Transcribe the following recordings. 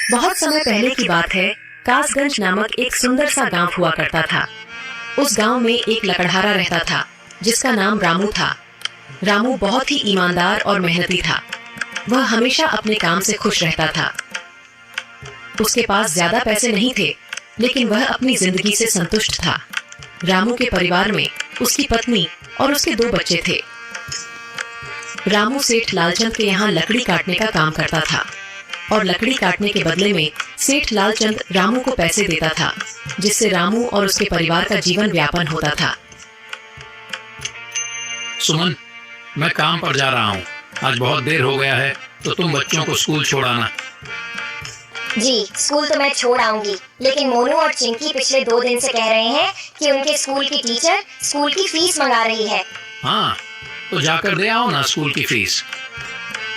बहुत समय पहले की बात है। कासगंज नामक एक सुंदर सा गांव हुआ करता था। उस गांव में एक लकड़हारा रहता था जिसका नाम रामू था। रामू बहुत ही ईमानदार और मेहनती था। वह हमेशा अपने काम से खुश रहता था। उसके पास ज्यादा पैसे नहीं थे, लेकिन वह अपनी जिंदगी से संतुष्ट था। रामू के परिवार में उसकी पत्नी और उसके 2 बच्चे थे। रामू सेठ लालचंद के यहाँ लकड़ी काटने का काम करता था और लकड़ी काटने के बदले में सेठ लालचंद रामू को पैसे देता था, जिससे रामू और उसके परिवार का जीवन व्यापन होता था। सुमन, मैं काम पर जा रहा हूँ। आज बहुत देर हो गया है, तो तुम बच्चों को स्कूल छोड़ाना। जी, स्कूल तो मैं छोड़ आऊंगी, लेकिन मोनू और चिंकी पिछले 2 दिन से कह रहे हैं कि उनके स्कूल की टीचर स्कूल की फीस मंगा रही है। हाँ, तो जाकर दे आओ ना स्कूल की फीस।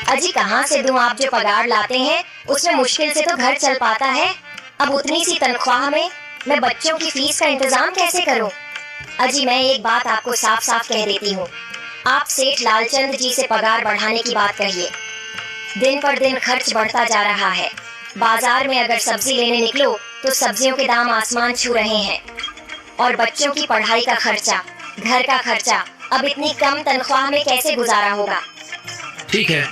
अजी कहाँ से दूं? आप जो पगार लाते हैं उसमें मुश्किल से तो घर चल पाता है। अब उतनी सी तनख्वाह में मैं बच्चों की फीस का इंतजाम कैसे करूं? अजी मैं एक बात आपको साफ साफ कह देती हूँ, आप सेठ लालचंद जी से पगार बढ़ाने की बात कहिए। दिन पर दिन खर्च बढ़ता जा रहा है। बाजार में अगर सब्जी लेने निकलो तो सब्जियों के दाम आसमान छू रहे हैं, और बच्चों की पढ़ाई का खर्चा, घर का खर्चा अब इतनी कम तनख्वाह में कैसे गुजारा होगा? ठीक है,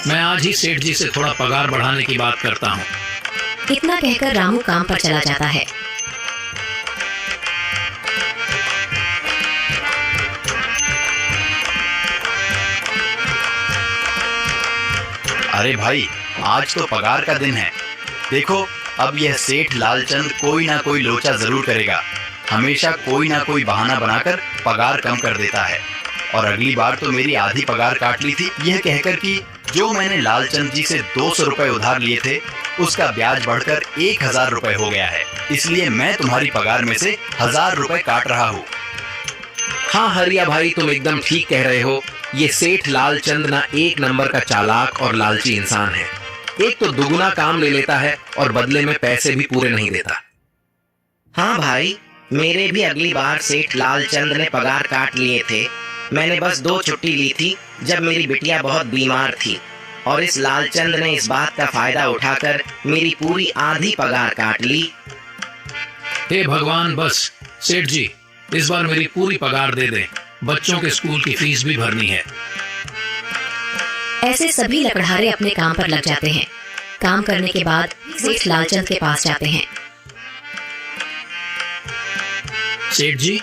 मैं आज ही सेठ जी से थोड़ा पगार बढ़ाने की बात करता हूँ। इतना कहकर रामू काम पर चला जाता है। अरे भाई, आज तो पगार का दिन है। देखो, अब यह सेठ लालचंद कोई ना कोई लोचा जरूर करेगा। हमेशा कोई ना कोई बहाना बनाकर पगार कम कर देता है। और अगली बार तो मेरी आधी पगार काट ली थी, यह कहकर कि जो मैंने लालचंद जी से 200 रुपए उधार लिए थे, उसका ब्याज बढ़कर 1000 रुपए हो गया है। इसलिए मैं तुम्हारी पगार में से 1000 रुपए काट रहा हूँ। हाँ हरिया भाई, तुम एकदम ठीक कह रहे हो। ये सेठ लालचंद ना एक नंबर का चालाक और लालची इंसान है। एक तो दुगुना काम ले लेता है और बदले में पैसे भी पूरे नहीं देता। हाँ भाई, मेरे भी अगली बार सेठ लालचंद ने पगार काट लिए थे। मैंने बस 2 छुट्टी ली थी जब मेरी बिटिया बहुत बीमार थी, और इस लालचंद ने इस बात का फायदा उठाकर मेरी पूरी आधी पगार काट ली। हे भगवान, बस सेठ जी इस बार मेरी पूरी पगार दे दें। बच्चों के स्कूल की फीस भी भरनी है। ऐसे सभी लकड़हारे अपने काम पर लग जाते हैं। काम करने के बाद सेठ लालचंद के पास जाते हैं। सेठ जी,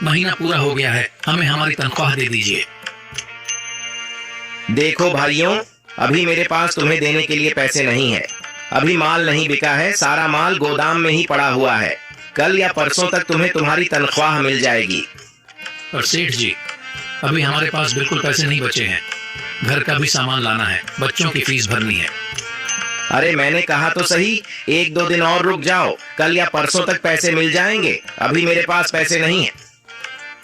महीना पूरा हो गया है, हमें हमारी तनख्वाह दे दीजिए। देखो भाइयों, अभी मेरे पास तुम्हें देने के लिए पैसे नहीं है। अभी माल नहीं बिका है, सारा माल गोदाम में ही पड़ा हुआ है। कल या परसों तक तुम्हें तुम्हारी तनख्वाह मिल जाएगी। पर सेठ जी, अभी हमारे पास बिल्कुल पैसे नहीं बचे हैं। घर का भी सामान लाना है, बच्चों की फीस भरनी है। अरे मैंने कहा तो सही, 1-2 दिन और रुक जाओ, कल या परसों तक पैसे मिल जाएंगे। अभी मेरे पास पैसे नहीं है।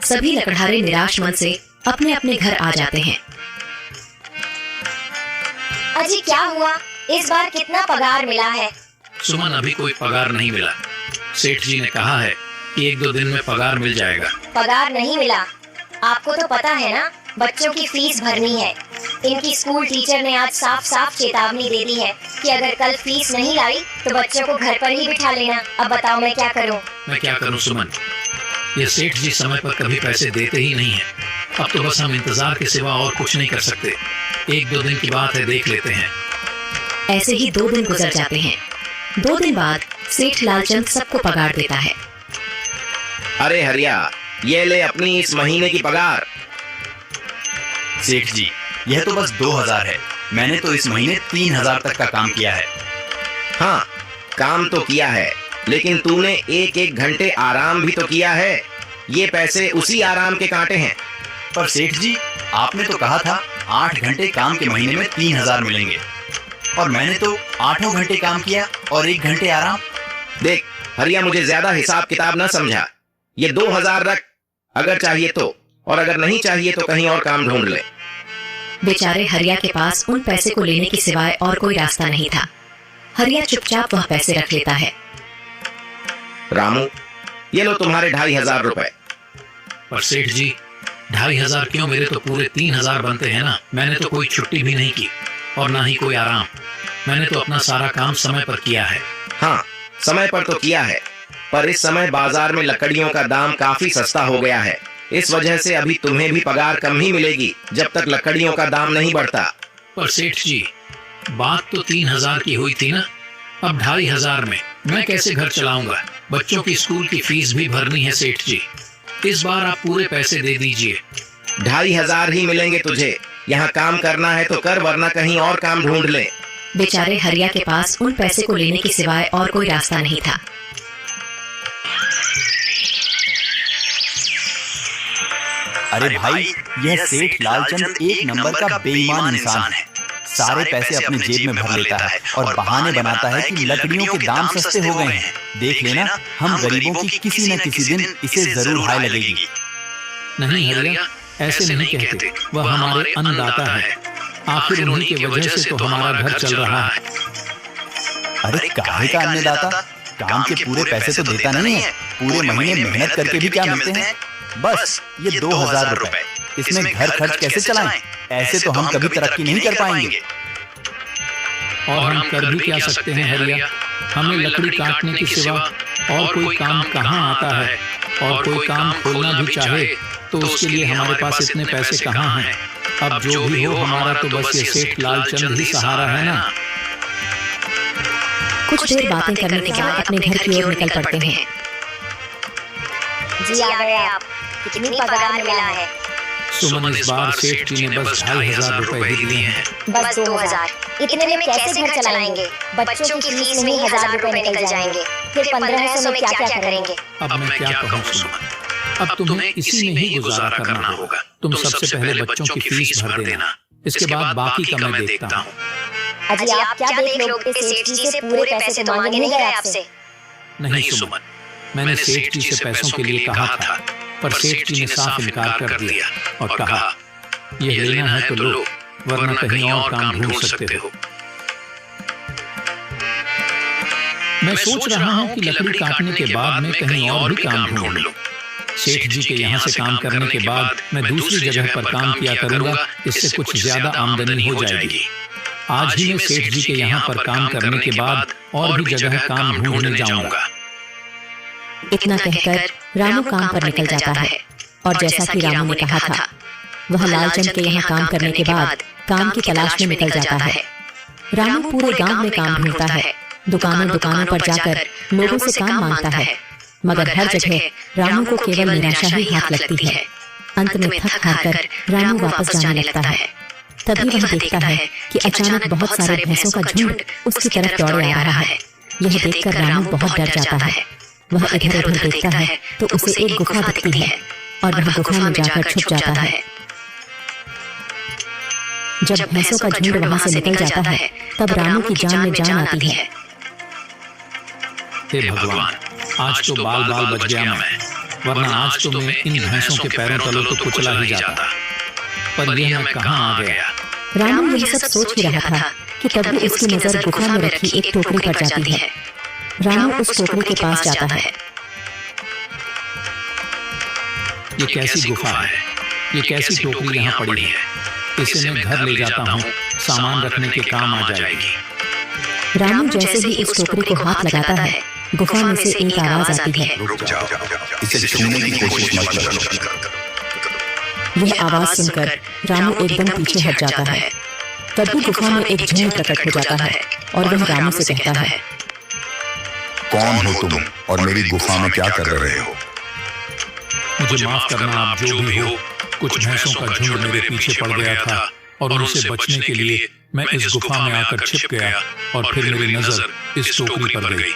सभी लकड़हारे निराश मन से अपने अपने घर आ जाते हैं। अजी क्या हुआ? इस बार कितना पगार मिला है? सुमन, अभी कोई पगार नहीं मिला। सेठ जी ने कहा है कि 1-2 दिन में पगार मिल जाएगा। पगार नहीं मिला? आपको तो पता है ना, बच्चों की फीस भरनी है। इनकी स्कूल टीचर ने आज साफ साफ चेतावनी दे दी है कि अगर कल फीस नहीं लाई तो बच्चों को घर पर ही बिठा लेना। अब बताओ मैं क्या करूं? मैं क्या करूं सुमन, ये सेठ जी समय पर कभी पैसे देते ही नहीं है। अब तो बस हम इंतजार के सिवा और कुछ नहीं कर सकते। 1-2 दिन की बात है, देख लेते हैं। ऐसे ही 2 दिन गुजर जाते हैं। 2 दिन बाद सेठ लालचंद सबको पगार देता है। अरे हरिया, ये ले अपनी इस महीने की पगार। सेठ जी, यह तो बस 2000 है। मैंने तो इस महीने 3000 तक का काम किया है। हाँ, काम तो किया है, लेकिन तूने 1-1 घंटे आराम भी तो किया है। ये पैसे उसी आराम के कांटे हैं। पर सेठ जी, आपने तो कहा था 8 घंटे काम के महीने में 3000 मिलेंगे, और मैंने तो 8 घंटे काम किया और 1 घंटे आराम। देख हरिया, मुझे ज्यादा हिसाब किताब ना समझा। ये 2000 रख, अगर चाहिए तो, और अगर नहीं चाहिए तो कहीं और काम ढूंढ ले। बेचारे हरिया के पास उन पैसे को लेने की सिवाय और कोई रास्ता नहीं था। हरिया चुपचाप वह पैसे रख लेता है। रामू, ये लो तुम्हारे 2500 रुपए। पर सेठ जी, 2500 क्यों? मेरे तो पूरे 3000 बनते हैं ना। मैंने तो कोई छुट्टी भी नहीं की और ना ही कोई आराम। मैंने तो अपना सारा काम समय पर किया है। हाँ, समय पर तो किया है, पर इस समय बाजार में लकड़ियों का दाम काफी सस्ता हो गया है। इस वजह से अभी तुम्हें भी पगार कम ही मिलेगी जब तक लकड़ियों का दाम नहीं बढ़ता। पर सेठ जी, बात तो 3,000 की हुई थी ना, अब 2,500 में मैं कैसे घर चलाऊंगा? बच्चों की स्कूल की फीस भी भरनी है सेठ जी। इस बार आप पूरे पैसे दे दीजिए। 2,500 ही मिलेंगे तुझे। यहाँ काम करना है तो कर, वरना कहीं और काम ढूंढ ले। बेचारे हरिया के पास उन पैसे को लेने के सिवाय और कोई रास्ता नहीं था। अरे भाई, यह सेठ लालचंद एक नंबर का बेईमान इंसान है। सारे पैसे अपनी जेब में भर लेता है और बहाने बनाता है कि लकड़ियों के दाम सस्ते हो गए हैं। देख लेना, हम गरीबों की किसी न किसी दिन इसे जरूर हाय लगेगी। नहीं हरिया, ऐसे नहीं कहते। वह हमारे अन्नदाता है। आखिर उन्हीं की वजह से तो हमारा घर चल रहा है। अरे काहे का अन्नदाता? काम के पूरे पैसे तो देता नहीं है। पूरे महीने मेहनत करके भी क्या मिलते हैं? बस ये 2,000 रुपए। इसमें घर खर्च कैसे चलाएं? ऐसे तो हम कभी तरक्की नहीं कर पाएंगे। और हम कर भी क्या सकते हैं हरिया? हमें लकड़ी काटने के सिवा और कोई काम कहाँ आता है? और कोई काम खोलना भी चाहे तो उसके लिए हमारे पास इतने पैसे कहाँ हैं? अब जो भी हो, हमारा तो बस ये सेठ लालचंद ही सहारा है ना। कुछ देर बातें करने के बाद अपने घर की ओर निकल पड़ते हैं। जी आ गए आप। कितनी पगार मिला है? सुमन, इस बार सेठ जी ने बस 2,500 रुपए ही दिए हैं। बस 2,000। इतने में कैसे घर चलाएंगे? बच्चों की फीस में ही 1,000 रुपए निकल जाएंगे। फिर 1,500 में क्या क्या करेंगे? अब मैं क्या कहूँ सुमन, अब तुम्हें इसी में ही गुजारा करना होगा। तुम सबसे पहले बच्चों की फीस भर देना, इसके बाद बाकी का मैं देखता हूँ। अजी आप क्या देख लोगे? सेठ जी से पूरे पैसे तो मांगे नहीं गए आपसे? नहीं सुमन, मैंने सेठ जी से पैसों के लिए कहा था, पर सेठ जी ने साफ इनकार कर दिया और कहा, ये लेना है तो लो, वरना कहीं और काम ढूंढ सकते हो। मैं सोच रहा हूँ कि लकड़ी काटने के बाद मैं कहीं और भी काम ढूंढ लूं। सेठ जी के यहाँ से काम करने के बाद मैं दूसरी जगह पर काम किया करूंगा, इससे कुछ ज्यादा आमदनी हो जाएगी। आज ही मैं सेठ जी के यहाँ पर काम करने के बाद और भी जगह काम ढूंढने जाऊंगा। इतना कहकर रामू काम पर निकल जाता है और जैसा कि रामू ने कहा था, वह लालचंद के यहाँ काम करने के बाद काम की तलाश में निकल जाता है। रामू पूरे गांव में काम ढूंढता है, दुकानों दुकानों पर जाकर लोगों से काम मांगता है, मगर हर जगह रामू को केवल निराशा ही हाथ लगती है। अंत में थक हार कर रामू वापस जाने लगता है। तभी वह देखता है कि अचानक बहुत सारे भैंसों का झुंड उसकी तरफ दौड़े आ रहा है। यह देखकर रामू बहुत डर जाता है। वह इधर उधर देखता है तो उसे एक गुफा दिखती है और वह गुफा में जाकर छुप जाता है। जब भैंसों का झुंड वहां से निकल जाता है, तब रामू की जान में जान आती है। हे भगवान, आज तो बाल बाल बच गया मैं, वरना आज तो मैं इन भैंसों के पैरों तले तो कुचला ही जाता। पर यह मैं कहाँ आ गया? रामू यह सब सोच ही रहा था कि तभी उसकी नजर गुफा में रखी एक टोकरी पर जाती है। रामू उस टोकरी के पास जाता है। ये कैसी गुफा है? ये कैसी टोकरी यहाँ पड़ी है? इसे मैं घर ले जाता हूँ, सामान रखने के काम आ जाएगी। रामू जैसे ही इस टोकरी को हाथ लगाता है, गुफा में से एक आवाज आती है, इसे छूने की कोशिश मत करो। यह आवाज सुनकर रामू एकदम पीछे हट जाता है। तभी गुफा में एक झुंड प्रकट हो जाता है और वह रामू से कहता है, कौन हो तुम और मेरी गुफा में क्या कर रहे हो? मुझे माफ करना, आप जो भी हो। कुछ भैंसों का झुंड मेरे पीछे पड़ गया था और उनसे बचने के लिए मैं इस गुफा में आकर छिप गया और फिर मेरी नजर इस टोकरी पर गई।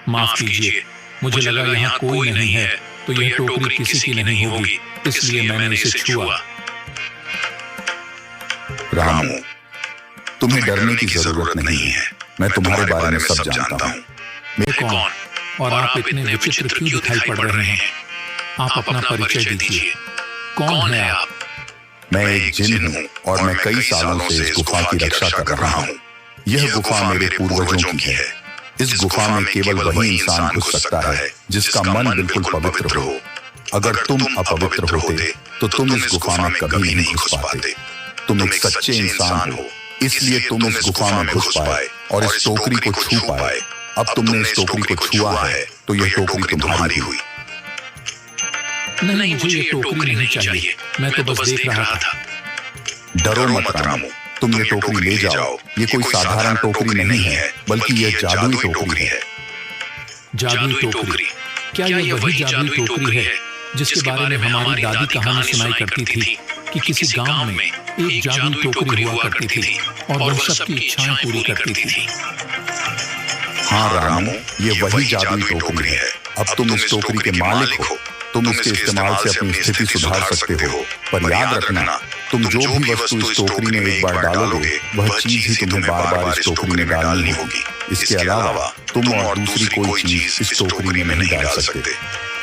माफ कीजिए, मुझे लगा यहाँ कोई नहीं है तो यह टोकरी किसी की नहीं होगी, इसलिए मैंने इसे छुआ। रामू, तुम्हें डरने की जरूरत नहीं है। मैं तुम्हारे बारे में सब जानता हूँ। मैं कौन और आप इतने विचित्र क्यों दिखाई पड़ रहे हैं? आप अपना परिचय दीजिए। कौन है आप? मैं एक जिन हूँ और मैं कई सालों से इस गुफा की रक्षा कर रहा हूँ। यह गुफा मेरे पूर्वजों की है। इस गुफा में केवल वही इंसान घुस सकता है जिसका मन बिल्कुल पवित्र हो। अगर तुम अपवित्र होते तो तुम इस गुफा में कभी नहीं घुस पाते। तुम एक सच्चे इंसान हो इसलिए तुम इस गुफा में घुस पाए और इस टोकरी को छू पाए। अब तुमने इस टोकरी को छुआ है तो यह टोकरी तुम्हारी हुई। नहीं, मुझे ये टोकरी नहीं चाहिए, मैं तो बस देख रहा था। डरो मत रामू, तुम ये टोकरी ले जाओ। ये कोई साधारण टोकरी नहीं है, बल्कि यह जादुई टोकरी है। जादुई टोकरी? क्या यह वही जादुई टोकरी है जिसके बारे में हमारी दादी कहानी सुनाई करती थी कि किसी गांव में एक जादुई टोकरी हुआ करती थी और वह सबकी इच्छाएं पूरी करती थी? हाँ रामू, ये वही जादुई टोकरी है। अब तुम इस टोकरी के मालिक हो। तुम इसके इस्तेमाल से अपनी स्थिति सुधार सकते हो, पर याद रखना, तुम जो भी वस्तु इस टोकरी में एक बार डालोगे, वह चीज ही तुम्हें बार बार इस टोकरी में डालनी होगी। इसके अलावा तुम और दूसरी कोई चीज इस टोकरी में नहीं डाल सकते।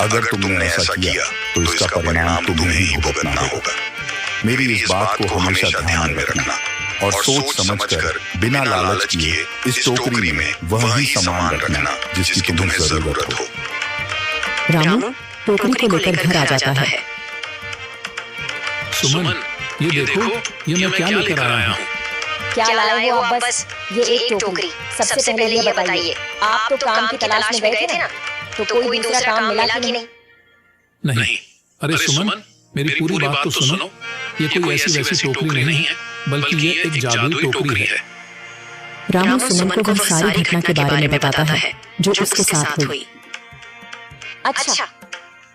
अगर तुमने ऐसा किया तो इसका परिणाम तुम्हें ही भुगतना होगा। मेरी इस बात को हमेशा ध्यान में रखना और सोच समझकर बिना लालच किए इस टोकरी में वही सामान रखना जिसकी तुम्हें जरूरत हो। रामू टोकरी को लेकर घर आ जाता है। सुमन, ये देखो, ये मैं क्या लेकर आया हूँ। क्या लाए हो आप? बस ये एक टोकरी। सबसे पहले ये बताइए, आप तो काम की तलाश में गए थे ना, तो कोई दूसरा काम मिला कि नहीं? नहीं। अरे सुमन, मेरी पूरी बात तो सुनो। ये कोई ऐसी वैसी टोकरी नहीं है, बल्कि ये एक जादुई टोकरी है। रामू सुमन को वह सारी घटना के बारे में बताता है जो उसके साथ हुई। अच्छा,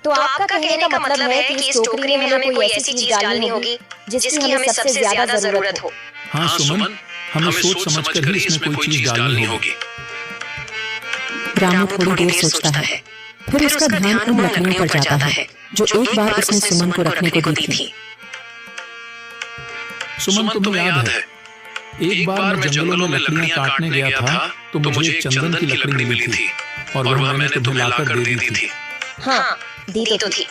तो आपका कहने का मतलब है कि इस टोकरी में हमें कोई ऐसी चीज डालनी होगी जिसकी हमें सबसे ज्यादा जरूरत हो। हाँ सुमन, हमें सोच समझकर ही इसमें कोई चीज डालनी होगी। रामू थोड़ी देर सोचता है, फिर उसका ध्यान उन लकड़ियों पर जाता है जो एक बार उसने सुमन को रखने को दी थी। सुमन, तुम्हें याद है, एक बार मैं जंगलों में लकड़ियां काटने गया था तो मुझे एक चंदन की लकड़ी मिली थी और वह मैंने तुम्हें लाकर दे दी थी। हाँ, दी तो थी।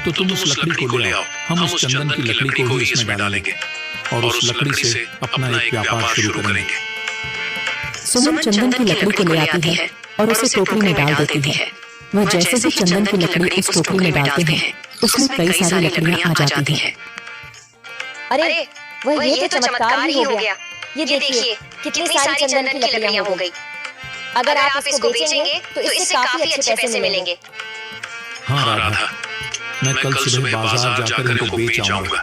तो तुम उस लकड़ी को ले आओ, हम उस चंदन की लकड़ी को ही इसमें डालेंगे और उस लकड़ी से अपना एक व्यापार शुरू करेंगे। सुमन चंदन की लकड़ी को ले आती है और उसे टोकरी में डाल देती है। वह जैसे ही चंदन की लकड़ी उस टोकरी में डालते हैं, उसमें कई सारी लकड़ियां आ जाती हैं। अरे, वह ये तो चमत्कार ही हो गया। ये देखिए, कितनी सारी चंदन की लकड़ियां हो गई। अगर आप इसको बेचेंगे तो इससे काफी अच्छे पैसे मिलेंगे। हाँ राधा, मैं कल सुबह बाजार जाकर इनको बेच आऊंगा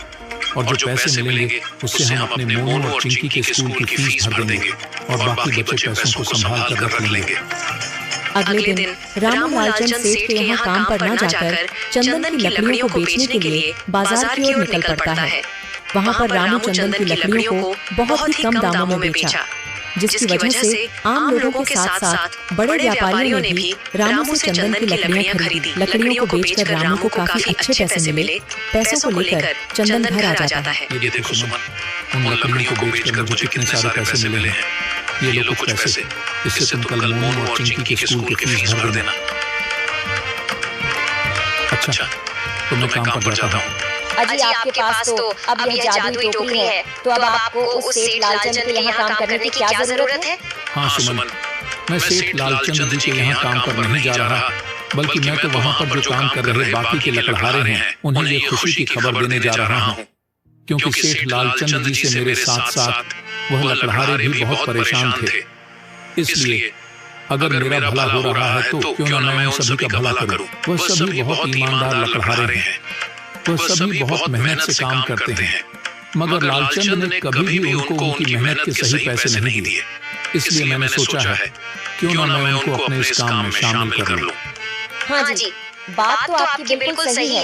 और जो पैसे मिलेंगे उससे हम अपने मोनू और चिंकी के स्कूल की फीस भर देंगे और बाकी बचे पैसों को संभाल कर रख लेंगे। अगले दिन रामू लालचंद सेठ के यहाँ काम पर न जाकर चंदन की लकड़ियों को बेचने के लिए बाजार की ओर निकल पड़ता है। वहाँ पर रामू चंदन की लकड़ियों को बहुत ही कम दामों में बेचा, जिसकी वजह से आम लोगों के साथ साथ बड़े व्यापारियों ने भी रामू से चंदन की लकड़ियां खरीदी। लकड़ियों को बेचकर रामू को काफी अच्छे पैसे मिले। पैसों को लेकर चंदन घर आ जाता है। ये देखो सुमन, उन लकड़ियों को बेचकर मुझे कितने सारे पैसे मिले हैं। ये लो कुछ पैसे, इससे तुम कल मोनू और चिंकी के स्कूल की फीस भर देना। अच्छा, तो मैं काम पर जाता हूँ। अजी, आपके पास तो अब यह जादुई टोकरी है, तो अब आपको उस सेठ लालचंद के यहाँ काम करने की क्या जरूरत है? हाँ सुमन, मैं सेठ लालचंद जी के यहाँ काम पर नहीं जा रहा, बल्कि मैं तो वहाँ पर जो काम कर रहे बाकी के लकड़हारे हैं उन्हें ये खुशी की खबर देने जा रहा हूँ, क्योंकि सेठ लालचंद जी से मेरे साथ साथ वह लकड़हारे भी बहुत परेशान थे। इसलिए अगर मेरा भला हो रहा है तो क्यों ना मैं उन सभी का भला करूं। वह सभी बहुत ईमानदार लकड़हारे हैं, वह सभी बहुत मेहनत से काम करते हैं, मगर लालचंद ने कभी भी उनको उनकी मेहनत के सही पैसे नहीं दिए। इसलिए मैंने सोचा है क्यों ना मैं उनको अपने इस काम में शामिल कर लूं। हाँ जी, बात तो आपकी बिल्कुल सही है।